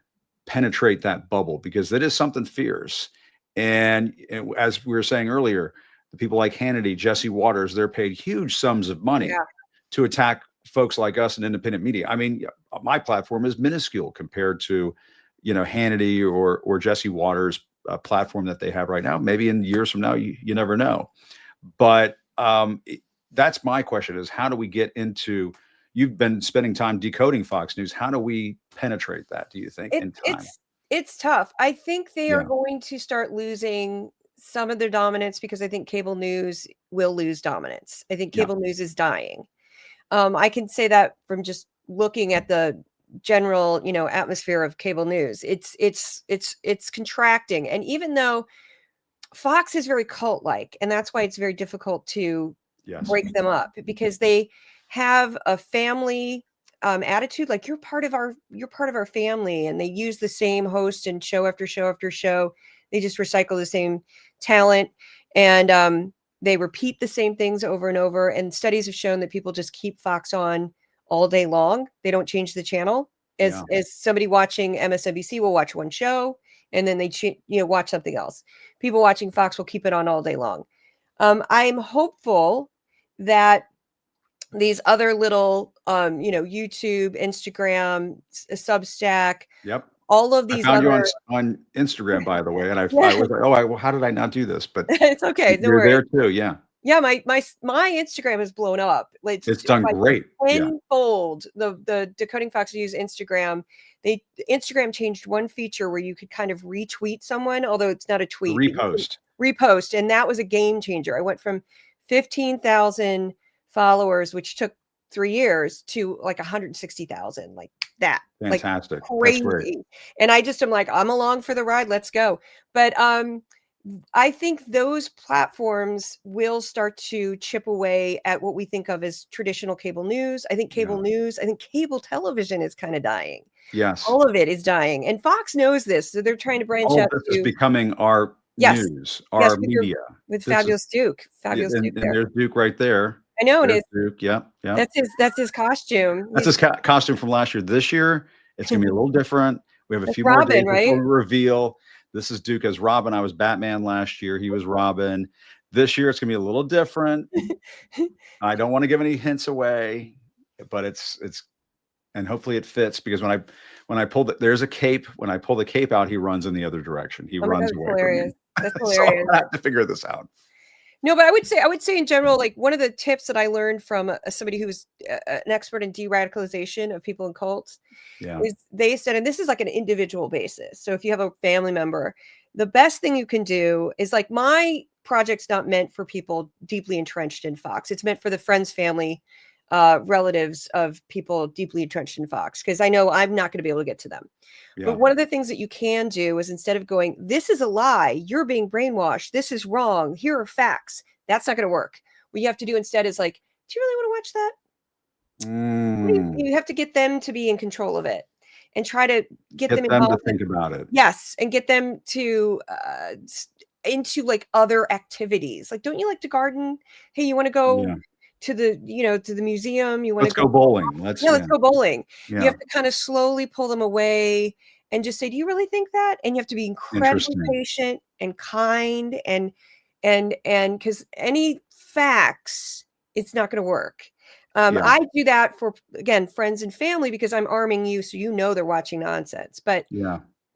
penetrate that bubble? Because it is something fierce. And as we were saying earlier, the people like Hannity, Jesse Waters, they're paid huge sums of money to attack folks like us in independent media. I mean, my platform is minuscule compared to, Hannity or Jesse Waters' platform that they have right now. Maybe in years from now, you never know. But that's my question: is how do we get into? You've been spending time decoding Fox News. How do we penetrate that? Do you think in time? It's tough. I think they are going to start losing some of their dominance because I think cable news will lose dominance. I think cable news is dying. I can say that from just looking at the general, atmosphere of cable news. It's contracting. And even though Fox is very cult-like, and that's why it's very difficult to break them up, because they have a family attitude, like you're part of our family, and they use the same host and show after show after show. They just recycle the same talent, and they repeat the same things over and over. And studies have shown that people just keep Fox on all day long. They don't change the channel. As somebody watching MSNBC will watch one show and then they watch something else. People watching Fox will keep it on all day long. I'm hopeful that these other little, YouTube, Instagram, Substack. Yep. All of these I found other you on Instagram, by the way, and I was like, well, how did I not do this? But it's okay. You're there too. Yeah. Yeah, my Instagram has blown up. It's done great. Tenfold. The Decoding Fox News Instagram. Instagram changed one feature where you could kind of retweet someone, although it's not a tweet. Repost, and that was a game changer. I went from 15,000 followers, which took 3 years, to like 160,000, like that. Fantastic. Like crazy. That's great. And I just am like, I'm along for the ride. Let's go. But I think those platforms will start to chip away at what we think of as traditional cable news. I think cable television is kind of dying. Yes. All of it is dying. And Fox knows this. So they're trying to branch out. This is becoming our news, our media. With Fabulous Duke. Fabulous Duke. And there's Duke right there. I know. There's Duke. Yeah. That's his costume. That's his costume from last year. This year, it's going to be a little different. We have a few more days before we reveal. This is Duke as Robin. I was Batman last year. He was Robin. This year, it's going to be a little different. I don't want to give any hints away, but it's and hopefully it fits, because when I pull there's a cape. When I pull the cape out, he runs in the other direction. He runs away from me. That's hilarious. So I have to figure this out. No, but I would say in general, like one of the tips that I learned from somebody who's an expert in de-radicalization of people in cults is they said, and this is like an individual basis. So if you have a family member, the best thing you can do is, like, my project's not meant for people deeply entrenched in Fox. It's meant for the friends, family, relatives of people deeply entrenched in Fox, because I know I'm not going to be able to get to them. But one of the things that you can do is, instead of going, this is a lie, you're being brainwashed, this is wrong, here are facts, that's not going to work. What you have to do instead is like, do you really want to watch that? You have to get them to be in control of it and try to get them involved. To think about it. Yes. And get them to into like other activities. Like, don't you like to garden? Hey, you want to go to the museum? You want to go bowling? Let's go bowling. You have to kind of slowly pull them away and just say, do you really think that? And you have to be incredibly patient and kind, and because any facts it's not going to work. I do that for, again, friends and family, because I'm arming you so they're watching nonsense. But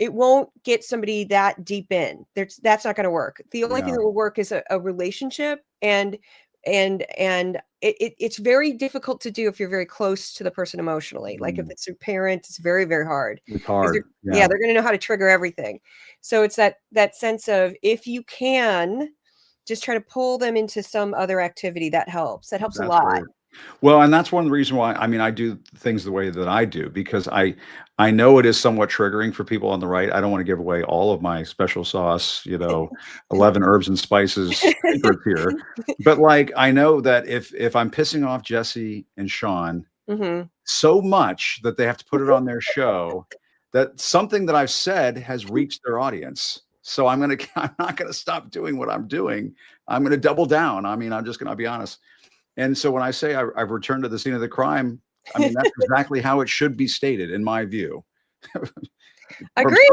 it won't get somebody that deep in. That's not going to work. The only thing that will work is a relationship, and it's very difficult to do if you're very close to the person emotionally. Like if it's your parent, it's very, very hard. It's hard. They're going to know how to trigger everything. So it's that sense of, if you can just try to pull them into some other activity, that helps. That helps a lot. Right. Well, and that's one of the reasons why, I mean, I do things the way that I do, because I know it is somewhat triggering for people on the right. I don't want to give away all of my special sauce, 11 herbs and spices secrets here. But like, I know that if I'm pissing off Jesse and Sean so much that they have to put it on their show, that something that I've said has reached their audience. So I'm not going to stop doing what I'm doing. I'm going to double down. I mean, I'm just going to be honest. And so when I say I've returned to the scene of the crime, I mean, that's exactly how it should be stated, in my view. Agreed.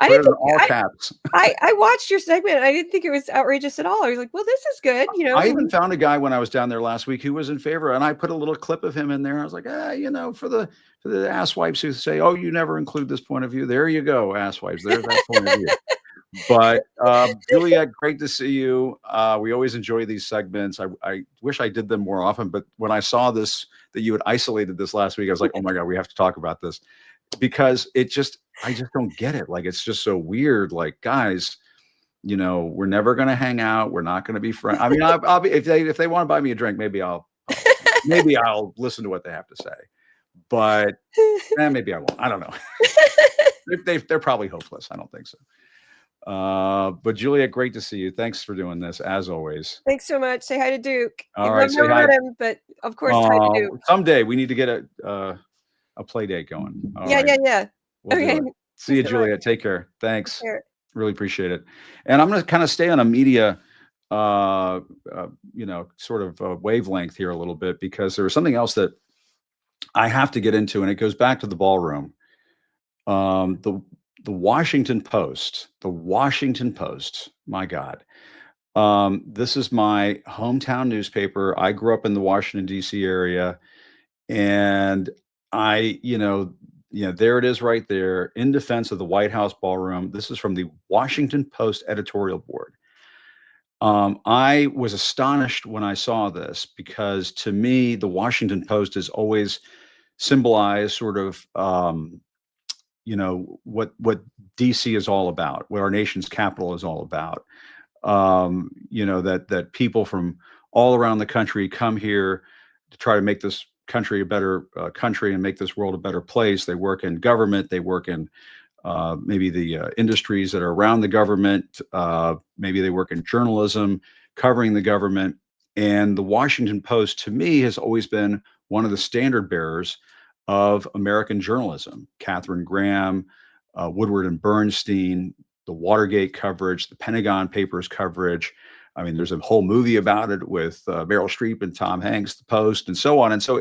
I didn't think, all caps. I watched your segment. I didn't think it was outrageous at all. I was like, well, this is good. I even found a guy when I was down there last week who was in favor, and I put a little clip of him in there. I was like, for the asswipes who say, oh, you never include this point of view. There you go, asswipes. There's that point of view. But Juliet, great to see you. We always enjoy these segments. I wish I did them more often, but when I saw this, that you had isolated this last week, I was like, oh my God, we have to talk about this, because I just don't get it. Like, it's just so weird. Like, guys, we're never going to hang out. We're not going to be friends. I mean, I'll be, if they want to buy me a drink, maybe I'll listen to what they have to say, but maybe I won't. I don't know. They're probably hopeless. I don't think so. But Juliet, great to see you. Thanks for doing this, as always. Thanks so much. Say hi to Duke. All right, say hi. Him, but of course, hi to Duke. Someday we need to get a play date going. Yeah. We'll okay. See you, Juliet. Take care. Thanks. Really appreciate it. And I'm going to kind of stay on a media, sort of wavelength here a little bit, because there was something else that I have to get into, and it goes back to the ballroom. The Washington Post, my God. This is my hometown newspaper. I grew up in the Washington, D.C. area. And there it is right there, in defense of the White House ballroom. This is from the Washington Post editorial board. I was astonished when I saw this, because to me, the Washington Post has always symbolized sort of, what DC is all about, what our nation's capital is all about. That people from all around the country come here to try to make this country a better country and make this world a better place. They work in government. They work in maybe the industries that are around the government. Maybe they work in journalism, covering the government. And the Washington Post, to me, has always been one of the standard bearers of American journalism. Katharine Graham, Woodward and Bernstein, the Watergate coverage, the Pentagon Papers coverage. I mean, there's a whole movie about it with Meryl Streep and Tom Hanks, The Post, and so on. And so,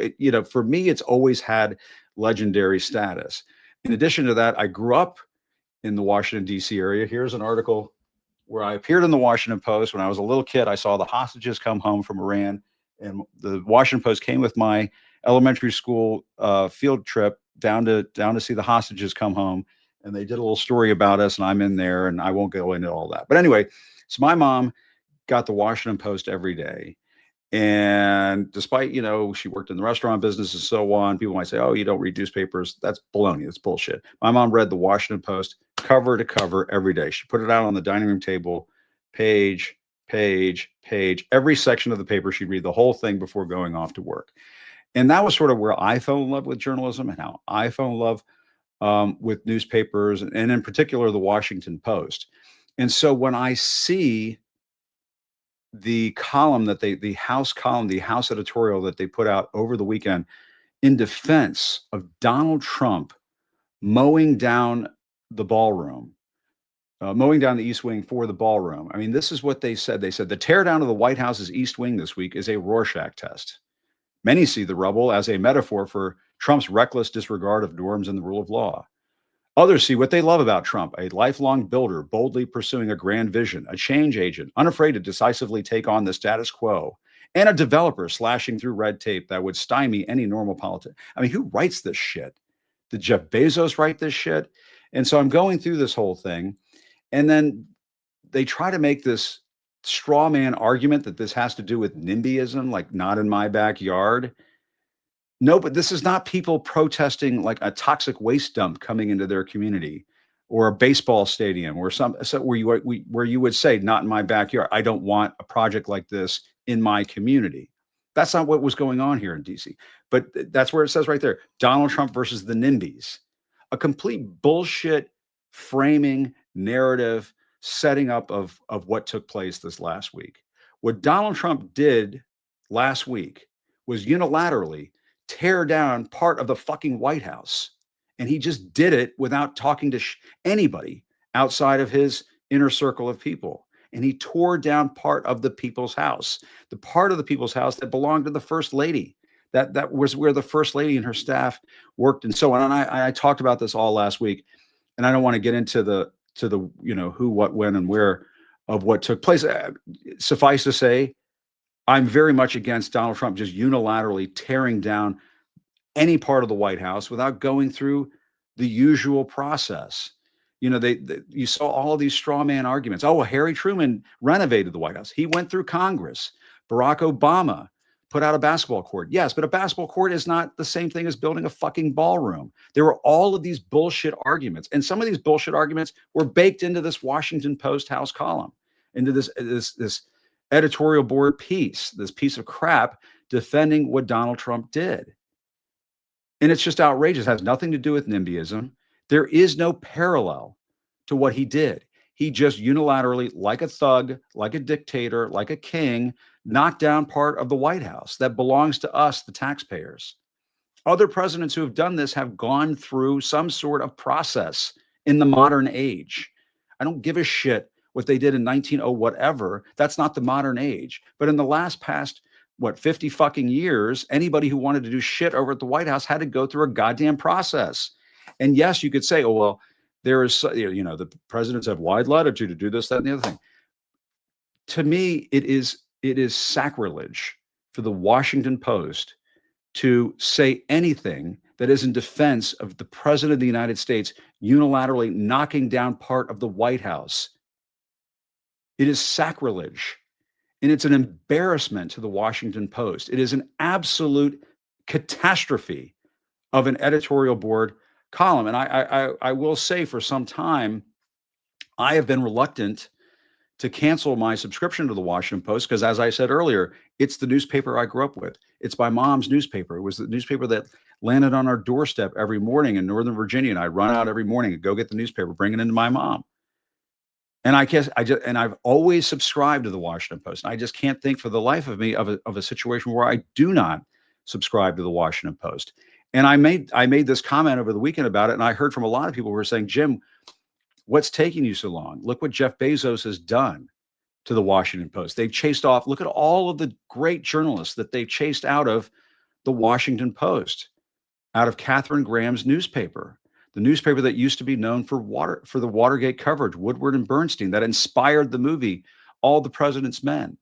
for me, it's always had legendary status. In addition to that, I grew up in the Washington, D.C. area. Here's an article where I appeared in the Washington Post. When I was a little kid, I saw the hostages come home from Iran, and the Washington Post came with my elementary school field trip down to see the hostages come home, and they did a little story about us, and I'm in there, and I won't go into all that. But anyway, so my mom got the Washington Post every day, and despite she worked in the restaurant business and so on, people might say, "Oh, you don't read newspapers." That's baloney. That's bullshit. My mom read the Washington Post cover to cover every day. She put it out on the dining room table, page, every section of the paper. She'd read the whole thing before going off to work. And that was sort of where I fell in love with journalism, and how I fell in love with newspapers, and in particular, the Washington Post. And so when I see the column the House editorial that they put out over the weekend in defense of Donald Trump mowing down the ballroom, mowing down the East Wing for the ballroom. I mean, this is what they said. They said the teardown of the White House's East Wing this week is a Rorschach test. Many see the rubble as a metaphor for Trump's reckless disregard of norms and the rule of law. Others see what they love about Trump, a lifelong builder, boldly pursuing a grand vision, a change agent, unafraid to decisively take on the status quo, and a developer slashing through red tape that would stymie any normal politician. I mean, who writes this shit? Did Jeff Bezos write this shit? And so I'm going through this whole thing, and then they try to make this straw man argument that this has to do with NIMBYism, like not in my backyard. No, but this is not people protesting like a toxic waste dump coming into their community, or a baseball stadium, or where you would say, not in my backyard. I don't want a project like this in my community. That's not what was going on here in DC. But that's where it says right there, Donald Trump versus the NIMBYs. A complete bullshit framing narrative setting up of what took place this last week. What Donald Trump did last week was unilaterally tear down part of the fucking White House. And he just did it without talking to anybody outside of his inner circle of people. And he tore down part of the people's house, the part of the people's house that belonged to the first lady. That was where the first lady and her staff worked, and so on. And I talked about this all last week, and I don't want to get into the who, what, when, and where of what took place. Suffice to say, I'm very much against Donald Trump just unilaterally tearing down any part of the White House without going through the usual process. You saw all of these straw man arguments. Oh, well, Harry Truman renovated the White House. He went through Congress. Barack Obama put out a basketball court. Yes, but a basketball court is not the same thing as building a fucking ballroom. There were all of these bullshit arguments. And some of these bullshit arguments were baked into this Washington Post House column, into this editorial board piece, this piece of crap defending what Donald Trump did. And it's just outrageous. It has nothing to do with NIMBYism. There is no parallel to what he did. He just unilaterally, like a thug, like a dictator, like a king, knocked down part of the White House that belongs to us, the taxpayers. Other presidents who have done this have gone through some sort of process in the modern age. I don't give a shit what they did in 1900 whatever. That's not the modern age. But in the past 50 fucking years, anybody who wanted to do shit over at the White House had to go through a goddamn process. And yes, you could say, oh, well, there is, the presidents have wide latitude to do this, that, and the other thing. To me, it is sacrilege for the Washington Post to say anything that is in defense of the president of the United States unilaterally knocking down part of the White House. It is sacrilege. And it's an embarrassment to the Washington Post. It is an absolute catastrophe of an editorial board column. And I will say, for some time, I have been reluctant to cancel my subscription to the Washington Post because, as I said earlier, it's the newspaper I grew up with. It's my mom's newspaper. It was the newspaper that landed on our doorstep every morning in Northern Virginia. And I'd run out every morning and go get the newspaper, bring it into my mom. And I've always subscribed to the Washington Post. And I just can't think for the life of me of a situation where I do not subscribe to the Washington Post. And I made this comment over the weekend about it. And I heard from a lot of people who were saying, Jim, what's taking you so long? Look what Jeff Bezos has done to the Washington Post. They've chased off, look at all of the great journalists that they've chased out of the Washington Post, out of Katharine Graham's newspaper, the newspaper that used to be known for the Watergate coverage, Woodward and Bernstein, that inspired the movie All the President's Men.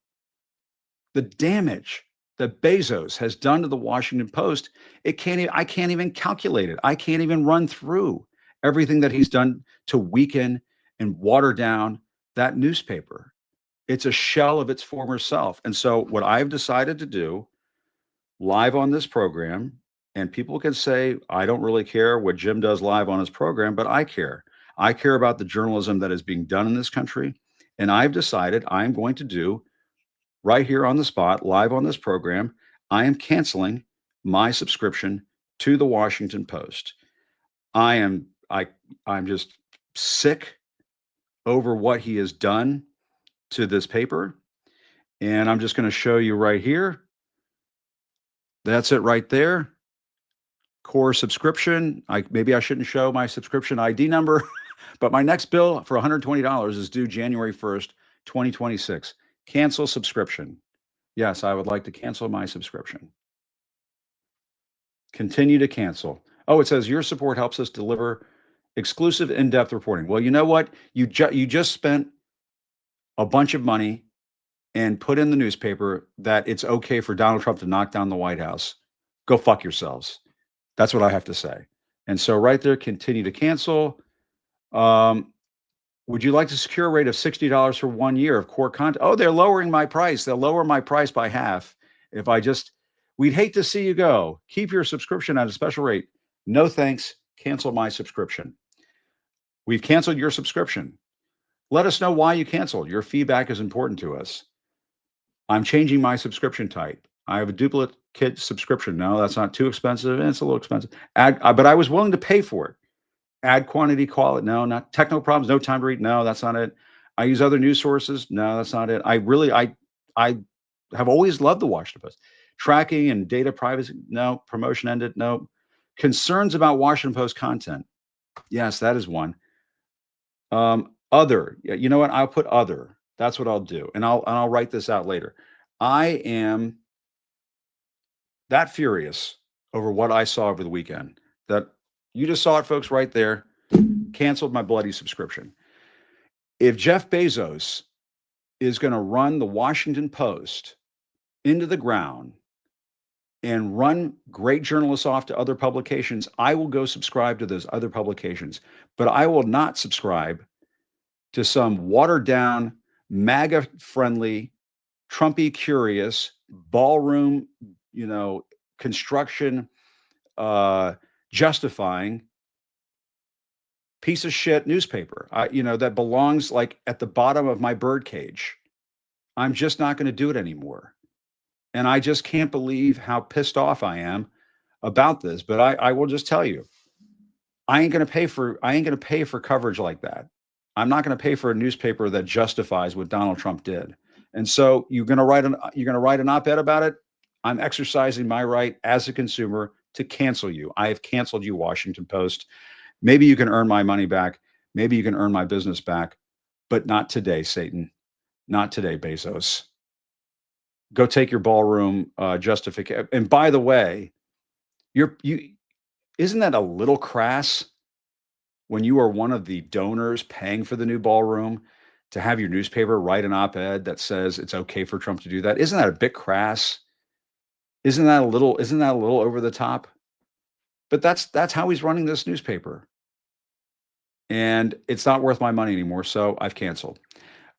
The damage that Bezos has done to the Washington Post, I can't even calculate it. I can't even run through everything that he's done to weaken and water down that newspaper. It's a shell of its former self. And so what I've decided to do live on this program, and people can say, I don't really care what Jim does live on his program, but I care. I care about the journalism that is being done in this country. And I've decided I'm going to do right here on the spot, live on this program, I am canceling my subscription to the Washington Post. I'm just sick over what he has done to this paper. And I'm just going to show you right here. That's it right there. Core subscription. Maybe I shouldn't show my subscription ID number, but my next bill for $120 is due January 1st, 2026. Cancel subscription. Yes, I would like to cancel my subscription. Continue to cancel. Oh, it says your support helps us deliver exclusive in-depth reporting. Well, you know what? You just spent a bunch of money and put in the newspaper that it's okay for Donald Trump to knock down the White House, go fuck yourselves. That's what I have to say. And so right there, continue to cancel. Would you like to secure a rate of $60 for 1 year of core content? Oh, they're lowering my price. They'll lower my price by half. If I just, we'd hate to see you go. Keep your subscription at a special rate. No thanks. Cancel my subscription. We've canceled your subscription. Let us know why you canceled. Your feedback is important to us. I'm changing my subscription type. I have a duplicate subscription. No, that's not too expensive. It's a little expensive. But I was willing to pay for it. Add quantity, quality. No, not technical problems. No time to read. No, that's not it. I use other news sources. No, that's not it. I have always loved the Washington Post. Tracking and data privacy. No. Promotion ended. No. Concerns about Washington Post content. Yes, that is one. Other. You know what? I'll put other. That's what I'll do. And I'll write this out later. I am that furious over what I saw over the weekend that you just saw it, folks, right there. Canceled my bloody subscription. If Jeff Bezos is going to run the Washington Post into the ground and run great journalists off to other publications, I will go subscribe to those other publications. But I will not subscribe to some watered down, MAGA friendly, Trumpy curious, ballroom, construction, justifying piece of shit newspaper, that belongs like at the bottom of my bird cage. I'm just not going to do it anymore. And I just can't believe how pissed off I am about this. But I will just tell you, I ain't going to pay for coverage like that. I'm not going to pay for a newspaper that justifies what Donald Trump did. And so you're going to write an op-ed about it. I'm exercising my right as a consumer to cancel you. I have canceled you, Washington Post. Maybe you can earn my money back. Maybe you can earn my business back, but not today, Satan. Not today, Bezos. Go take your ballroom justification. And by the way, isn't that a little crass when you are one of the donors paying for the new ballroom to have your newspaper write an op-ed that says it's okay for Trump to do that? Isn't that a bit crass? Isn't that a little over the top? But that's how he's running this newspaper. And it's not worth my money anymore, so I've canceled.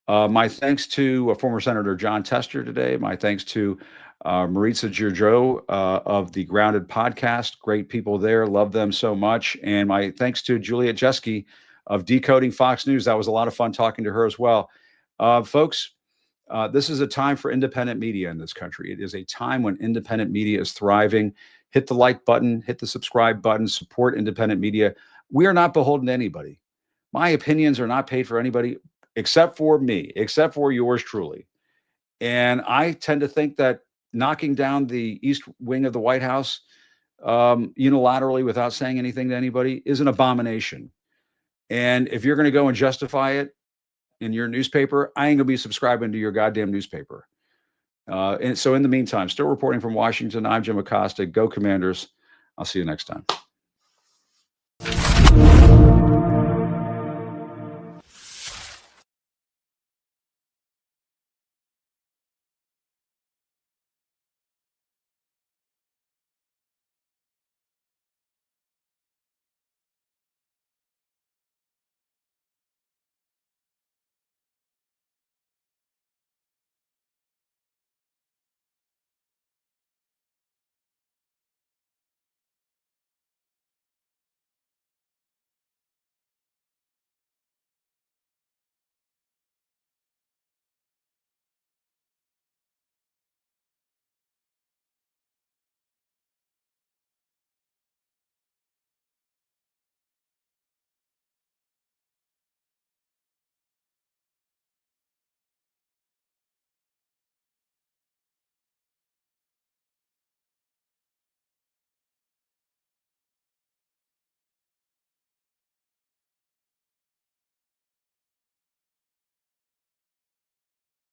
My thanks to former Senator John Tester today. My thanks to Maritza Giorgio of the Grounded podcast. Great people there. Love them so much. And my thanks to Juliet Jeske of Decoding Fox News. That was a lot of fun talking to her as well. Folks, this is a time for independent media in this country. It is a time when independent media is thriving. Hit the like button, hit the subscribe button, support independent media. We are not beholden to anybody. My opinions are not paid for anybody except for me, except for yours truly. And I tend to think that knocking down the east wing of the White House unilaterally without saying anything to anybody is an abomination. And if you're going to go and justify it in your newspaper, I ain't going to be subscribing to your goddamn newspaper. And so in the meantime, still reporting from Washington, I'm Jim Acosta. Go Commanders. I'll see you next time.